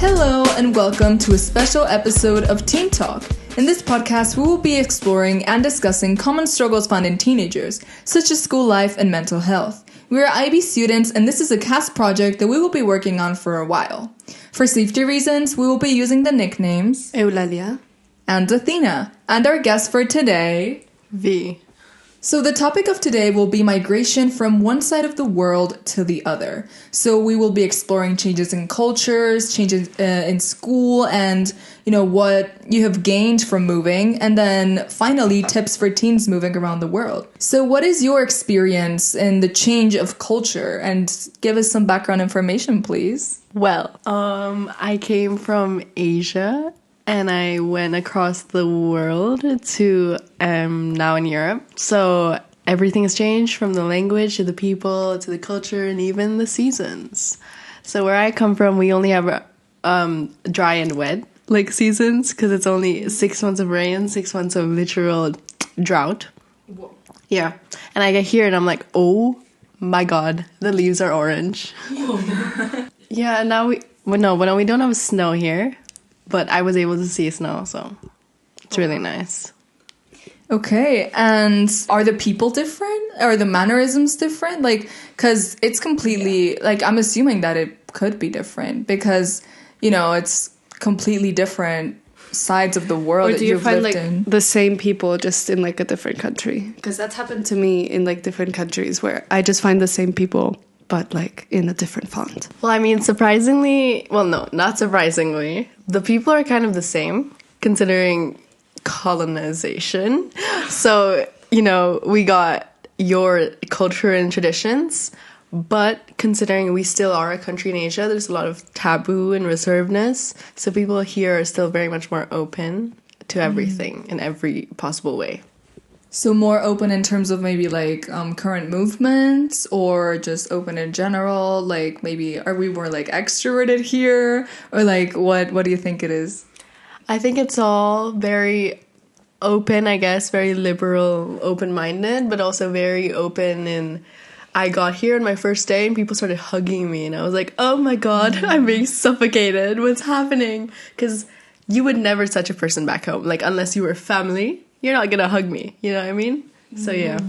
Hello and welcome to a special episode of TeenTalk. In this podcast, we will be exploring and discussing common struggles found in teenagers, such as school life and mental health. We are IB students, and this is a cast project that we will be working on for a while. For safety reasons, we will be using the nicknames Eulalia and Athena, and our guest for today, V. So the topic of today will be migration from one side of the world to the other. So we will be exploring changes in cultures, changes in school, and what you have gained from moving, and then finally tips for teens moving around the world. So what is your experience in the change of culture? And give us some background information, please. Well, I came from Asia and I went across the world to now in Europe. So everything has changed, from the language to the people to the culture and even the seasons. So where I come from, we only have dry and wet seasons, because it's only 6 months of rain, 6 months of literal drought. Whoa. Yeah. And I get here and I'm like, oh my God, the leaves are orange. Yeah, and now we don't have snow here. But I was able to see snow, so it's really nice. Okay, and are the people different? Are the mannerisms different? Because it's completely, I'm assuming that it could be different because, it's completely different sides of the world or that do you you've find lived in. the same people just in a different country? Because that's happened to me in different countries where I just find the same people but in a different font. Well, I mean, surprisingly, well, no, not surprisingly, the people are kind of the same considering colonization. So, we got your culture and traditions, but considering we still are a country in Asia, there's a lot of taboo and reservedness. So people here are still very much more open to everything in every possible way. So more open in terms of maybe current movements, or just open in general? Maybe are we more extroverted here, or what do you think it is? I think it's all very open, I guess, very liberal, open-minded, but also very open. And I got here on my first day and people started hugging me and I was like, oh my God, I'm being suffocated. What's happening? Because you would never touch a person back home, unless you were family. You're not gonna hug me, you know what I mean? So yeah.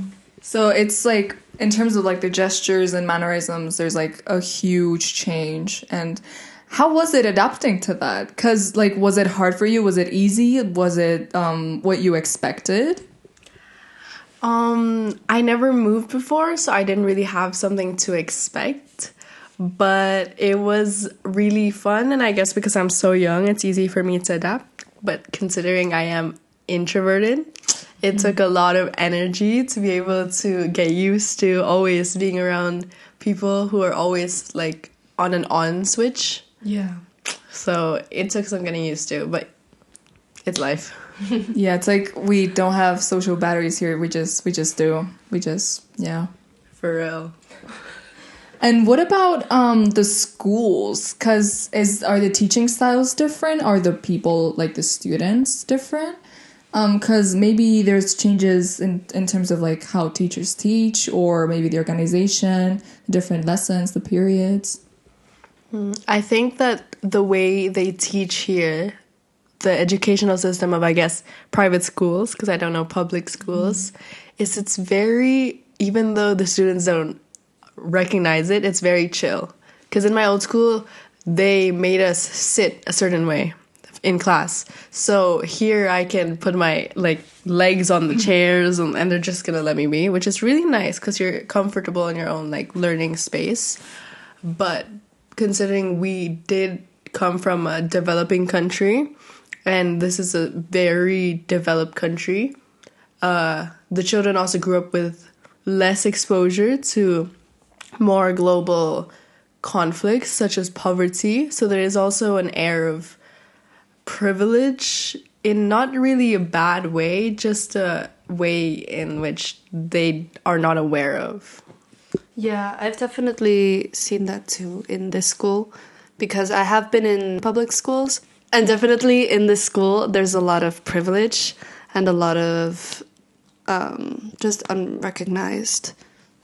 So it's in terms of the gestures and mannerisms, there's a huge change. And how was it adapting to that? Because was it hard for you? Was it easy? Was it what you expected? I never moved before, so I didn't really have something to expect. But it was really fun, and I guess because I'm so young, it's easy for me to adapt. But considering I am introverted, it took a lot of energy to be able to get used to always being around people who are always on an on switch. Yeah. So it took some getting used to, but it's life. Yeah, it's we don't have social batteries here. We just do. Yeah. For real. And what about the schools? Because are the teaching styles different? Are the people, the students, different? Because maybe there's changes in terms of how teachers teach, or maybe the organization, the different lessons, the periods. I think that the way they teach here, the educational system of, I guess, private schools, because I don't know public schools, is it's very, even though the students don't recognize it, it's very chill. Because in my old school, they made us sit a certain way in class. So here I can put my legs on the chairs and they're just gonna let me be, which is really nice because you're comfortable in your own learning space. But considering we did come from a developing country, and this is a very developed country, the children also grew up with less exposure to more global conflicts such as poverty. So there is also an air of privilege in not really a bad way, just a way in which they are not aware of. Yeah, I've definitely seen that too in this school, because I have been in public schools, and definitely in this school there's a lot of privilege and a lot of just unrecognized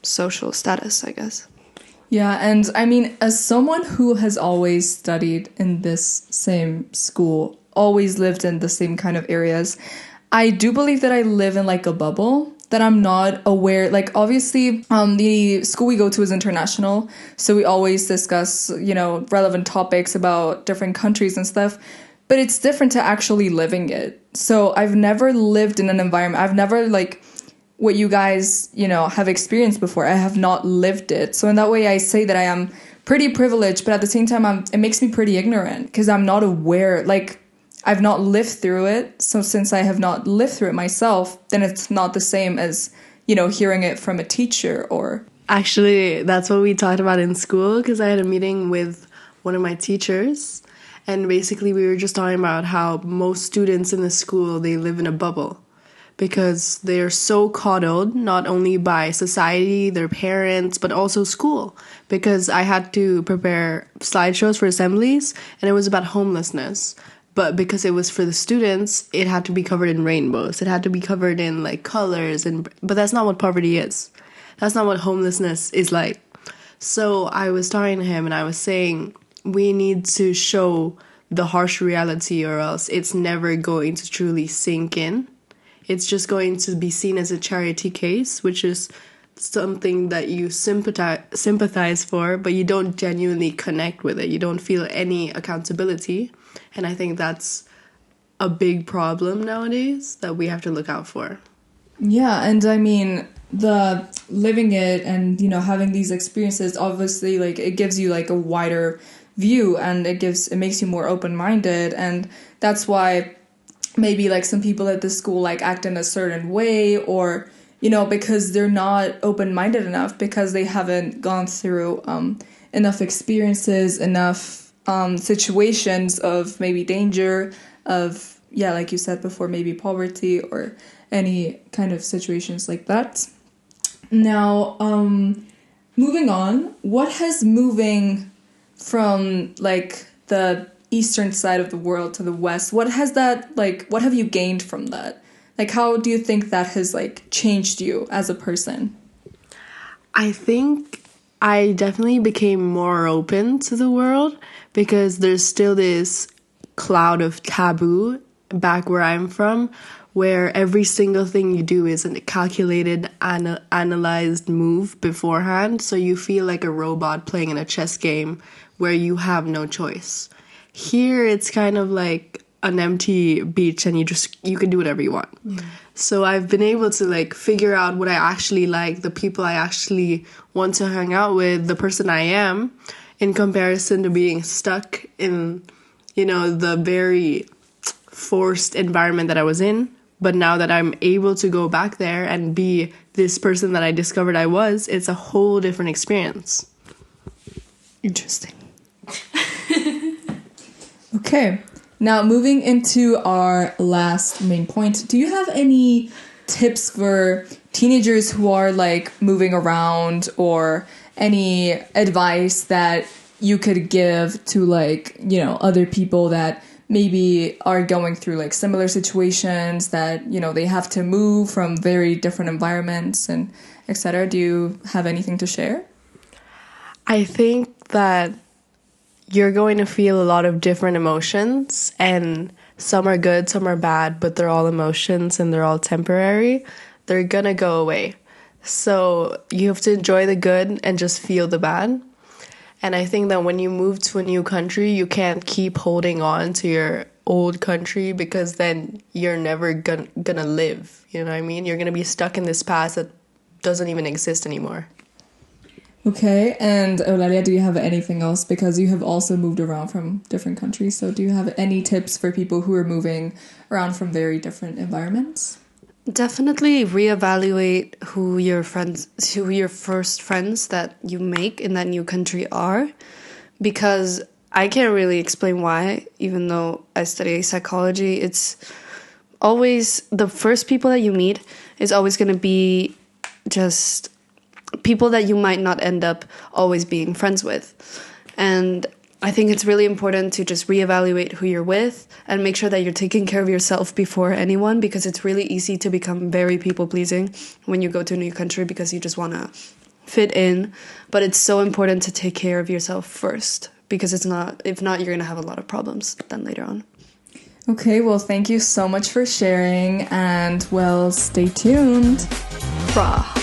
social status, I guess. Yeah, and I mean, as someone who has always studied in this same school, always lived in the same kind of areas, I do believe that I live in like a bubble, that I'm not aware. Like, obviously, the school we go to is international, so we always discuss, relevant topics about different countries and stuff. But it's different to actually living it. So I've never lived in an environment. I've never like what you guys, have experienced before. I have not lived it. So in that way, I say that I am pretty privileged, but at the same time, it makes me pretty ignorant because I'm not aware. Like, I've not lived through it. So since I have not lived through it myself, then it's not the same as, hearing it from a teacher or... Actually, that's what we talked about in school, because I had a meeting with one of my teachers. And basically, we were just talking about how most students in the school, they live in a bubble. Because they're so coddled, not only by society, their parents, but also school. Because I had to prepare slideshows for assemblies, and it was about homelessness. But because it was for the students, it had to be covered in rainbows. It had to be covered in, like, colors. But that's not what poverty is. That's not what homelessness is like. So I was talking to him, and I was saying, we need to show the harsh reality, or else it's never going to truly sink in. It's just going to be seen as a charity case, which is something that you sympathize for, but you don't genuinely connect with it. You don't feel any accountability. And I think that's a big problem nowadays that we have to look out for. Yeah, and I mean, the living it and, having these experiences, obviously, like, it gives you, like, a wider view, and it makes you more open-minded, and that's why... maybe like some people at the school like act in a certain way, or because they're not open-minded enough, because they haven't gone through enough experiences, enough situations of maybe danger, of like you said before, maybe poverty or any kind of situations like that. Now, moving on, what has moving from like the eastern side of the world to the west, what have you gained from that? Like, how do you think that has like changed you as a person? I think I definitely became more open to the world, because there's still this cloud of taboo back where I'm from, where every single thing you do is a calculated, analyzed move beforehand, so you feel like a robot playing in a chess game where you have no choice. Here, it's kind of like an empty beach, and you can do whatever you want. Yeah. So I've been able to like figure out what I actually like, the people I actually want to hang out with, the person I am, in comparison to being stuck in, the very forced environment that I was in. But now that I'm able to go back there and be this person that I discovered I was, it's a whole different experience. Interesting. Okay, now moving into our last main point, do you have any tips for teenagers who are like moving around, or any advice that you could give to like, other people that maybe are going through like similar situations, that, they have to move from very different environments and etc.? Do you have anything to share? I think that you're going to feel a lot of different emotions, and some are good, some are bad, but they're all emotions and they're all temporary. They're gonna go away. So you have to enjoy the good and just feel the bad. And I think that when you move to a new country, you can't keep holding on to your old country, because then you're never gonna live. You know what I mean? You're gonna be stuck in this past that doesn't even exist anymore. Okay, and Eulalia, do you have anything else? Because you have also moved around from different countries, so do you have any tips for people who are moving around from very different environments? Definitely reevaluate who your first friends that you make in that new country are, because I can't really explain why, even though I study psychology. It's always the first people that you meet is always going to be just people that you might not end up always being friends with. And I think it's really important to just reevaluate who you're with and make sure that you're taking care of yourself before anyone, because it's really easy to become very people-pleasing when you go to a new country, because you just want to fit in, but it's so important to take care of yourself first, because if not, you're going to have a lot of problems then later on. Okay, well, thank you so much for sharing, and well, stay tuned. Brah.